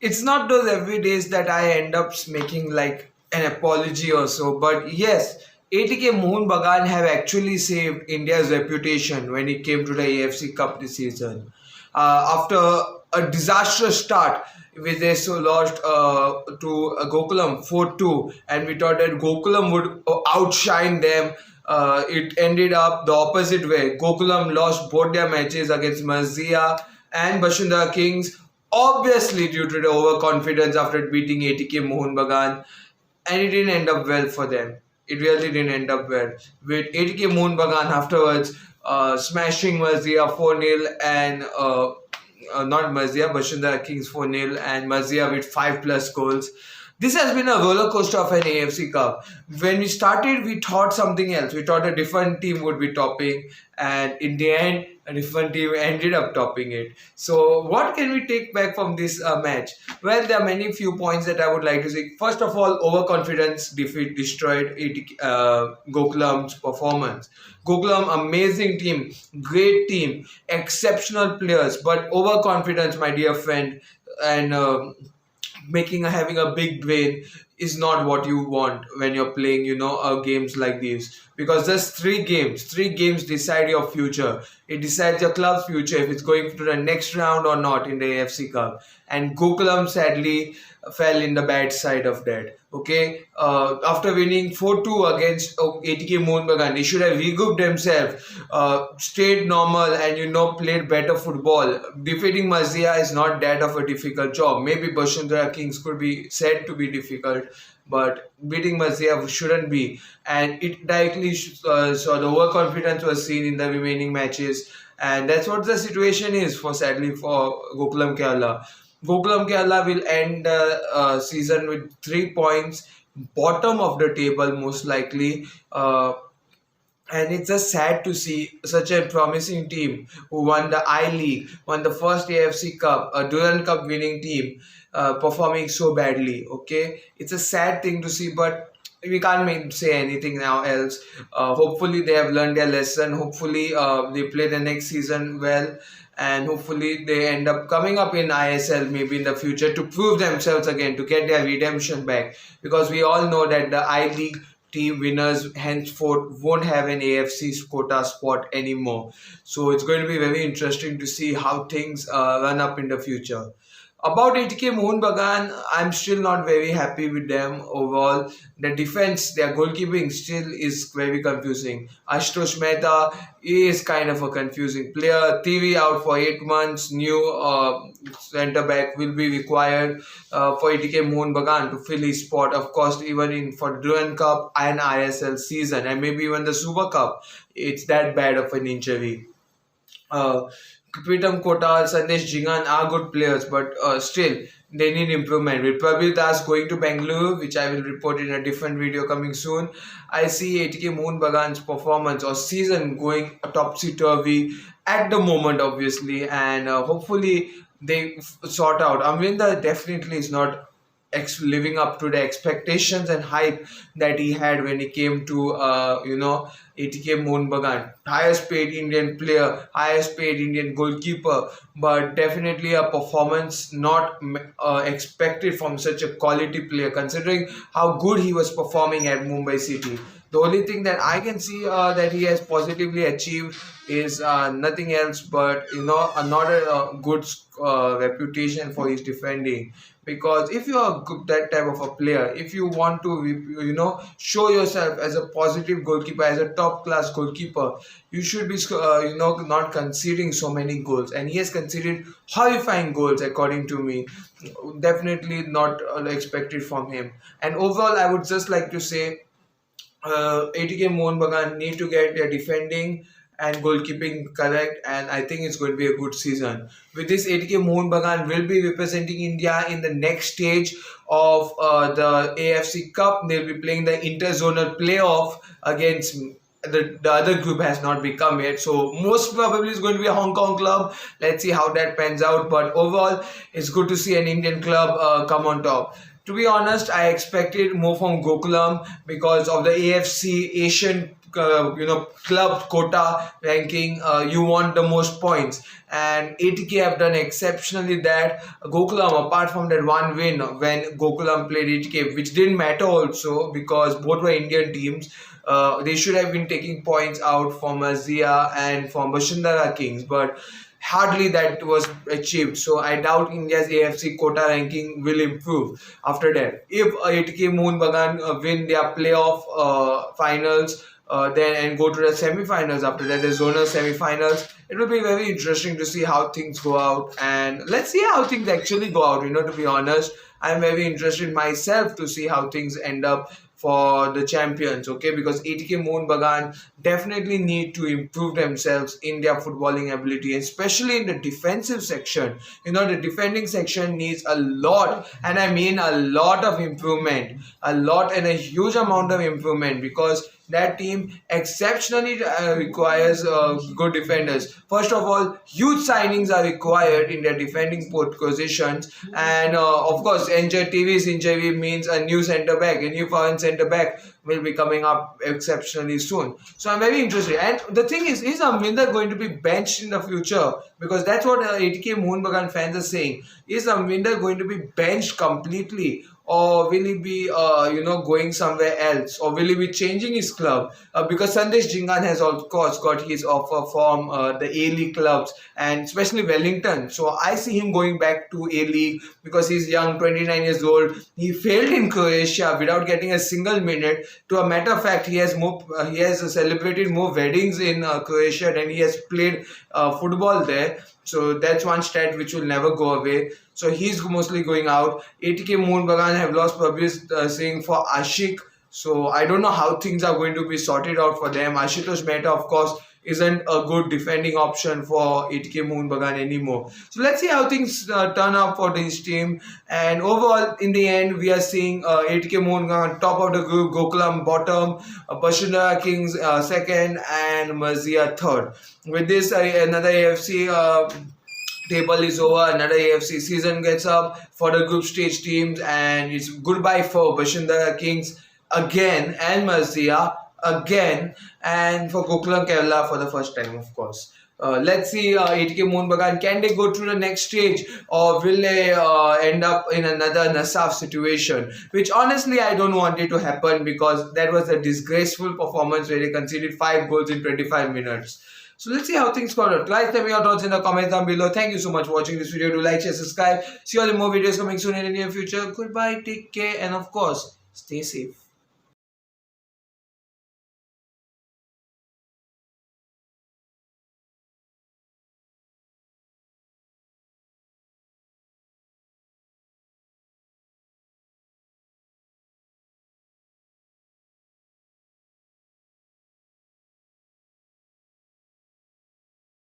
it's not those every days that I end up making like an apology or so, but yes, ATK Mohun Bagan have actually saved India's reputation when it came to the AFC Cup this season. After a disastrous start, where they so lost to Gokulam 4-2, and we thought that Gokulam would outshine them. It ended up the opposite way. Gokulam lost both their matches against Marzia and Bashundhara Kings, obviously due to the overconfidence after beating ATK Mohun Bagan, and it didn't end up well for them. It really didn't end up well. With ATK Mohun Bagan afterwards smashing Marzia 4-0 and not Marzia, Bashundhara Kings 4-0 and Marzia with 5 plus goals. This has been a roller coaster of an AFC Cup. When we started, we thought something else. We thought a different team would be topping, and in the end, a different team ended up topping it. So, what can we take back from this match? Well, there are many few points that I would like to see. First of all, overconfidence defeat destroyed Gokulam's performance. Gokulam, amazing team, great team, exceptional players, but overconfidence, my dear friend, and having a big brain is not what you want when you're playing games like these, because there's three games decide your future. It decides your club's future, if it's going to the next round or not in the AFC Cup. And Gokulam sadly fell in the bad side of that. Okay, after winning 4-2 against ATK Mohun Bagan, they should have regrouped themselves, stayed normal, and played better football. Defeating Marzia is not that of a difficult job. Maybe Bashundhara Kings could be said to be difficult, but beating Marzia shouldn't be. And it directly saw the overconfidence was seen in the remaining matches, and that's what the situation is sadly for Gokulam Kerala. Gokulam Kerala will end the season with 3 points, bottom of the table most likely. And it's just sad to see such a promising team who won the I-League, won the first AFC Cup, a Durand Cup winning team, performing so badly. Okay, it's a sad thing to see, but we can't say anything now else. Hopefully they have learned their lesson. Hopefully they play the next season well, and hopefully they end up coming up in ISL maybe in the future to prove themselves again, to get their redemption back, because we all know that the I-League team winners henceforth won't have an AFC quota spot anymore. So it's going to be very interesting to see how things run up in the future. About ATK Mohun Bagan, I'm still not very happy with them overall. The defense, their goalkeeping still is very confusing. Ashutosh Mehta is kind of a confusing player. TV out for 8 months. New centre back will be required for ATK Mohun Bagan to fill his spot. Of course, even for Durand Cup and ISL season, and maybe even the Super Cup, it's that bad of an injury. Pritam Kotal, Sandesh Jingan are good players, but still they need improvement. With Prabir Das going to Bengaluru, which I will report in a different video coming soon, I see ATK Mohun Bagan's performance or season going topsy-turvy at the moment, obviously, and hopefully they sort out. Amrinder definitely is not living up to the expectations and hype that he had when he came to ATK Mohun Bagan. Highest paid Indian player, highest paid Indian goalkeeper, but definitely a performance not expected from such a quality player, considering how good he was performing at Mumbai City. The only thing that I can see that he has positively achieved is nothing else but not a good reputation for his defending. Because if you are that type of a player, if you want to show yourself as a positive goalkeeper, as a top class goalkeeper, you should be not conceding so many goals. And he has conceded horrifying goals according to me. Definitely not expected from him. And overall, I would just like to say ATK Mohun Bagan need to get their defending and goalkeeping correct, and I think it's going to be a good season. With this, ATK Mohun Bagan will be representing India in the next stage of the AFC Cup. They'll be playing the interzonal playoff against the other group has not become yet, so most probably it's going to be a Hong Kong club. Let's see how that pans out, but overall it's good to see an Indian club come on top. To be honest, I expected more from Gokulam because of the AFC Asian club quota ranking, you want the most points, and ATK have done exceptionally that. Gokulam, apart from that one win when Gokulam played ATK, which didn't matter also because both were Indian teams, they should have been taking points out from Azia and from Bashundara Kings, but hardly that was achieved. So I doubt India's AFC quota ranking will improve after that. If ATK Mohun Bagan win their playoff finals, then and go to the semi-finals after that, the zonal semi-finals, it will be very interesting to see how things go out, and let's see how things actually go out. To be honest, I'm very interested myself to see how things end up for the champions, okay? Because ATK Mohun Bagan definitely need to improve themselves in their footballing ability, especially in the defensive section. The defending section needs a lot, and I mean a lot of improvement, a lot and a huge amount of improvement, because that team exceptionally requires good defenders. First of all, huge signings are required in their defending positions, and of course, TV's injury means a new centre back, a new foreign centre back will be coming up exceptionally soon. So I'm very interested. And the thing is Amrinder going to be benched in the future? Because that's what ATK Mohun Bagan fans are saying. Is Amrinder going to be benched completely? Or will he be, going somewhere else? Or will he be changing his club? Because Sandesh Jingan has, of course, got his offer from the A-League clubs, and especially Wellington. So I see him going back to A-League because he's young, 29 years old. He failed in Croatia without getting a single minute. To a matter of fact, he has celebrated more weddings in Croatia than he has played football there. So that's one stat which will never go away. So he's mostly going out. ATK Mohun Bagan have lost Prabir Singh for Ashik. So I don't know how things are going to be sorted out for them. Ashutosh Mehta, of course, isn't a good defending option for ATK Mohun Bagan anymore. So let's see how things turn out for this team. And overall, in the end, we are seeing ATK Mohun Bagan top of the group, Gokulam bottom, Bashundara Kings second, and Mazia third. With this, another AFC table is over, another AFC season gets up for the group stage teams, and it's goodbye for Bashundara Kings again, and Mazia again, and for Gokulam Kerala for the first time, of course. Let's see, ATK Mohun Bagan, can they go to the next stage, or will they end up in another Nasaf situation? Which honestly I don't want it to happen, because that was a disgraceful performance where they conceded 5 goals in 25 minutes. So let's see how things go out. Guys, tell me your thoughts in the comments down below. Thank you so much for watching this video. Do like, share, subscribe. See you all in more videos coming soon in the near future. Goodbye, take care, and of course, stay safe.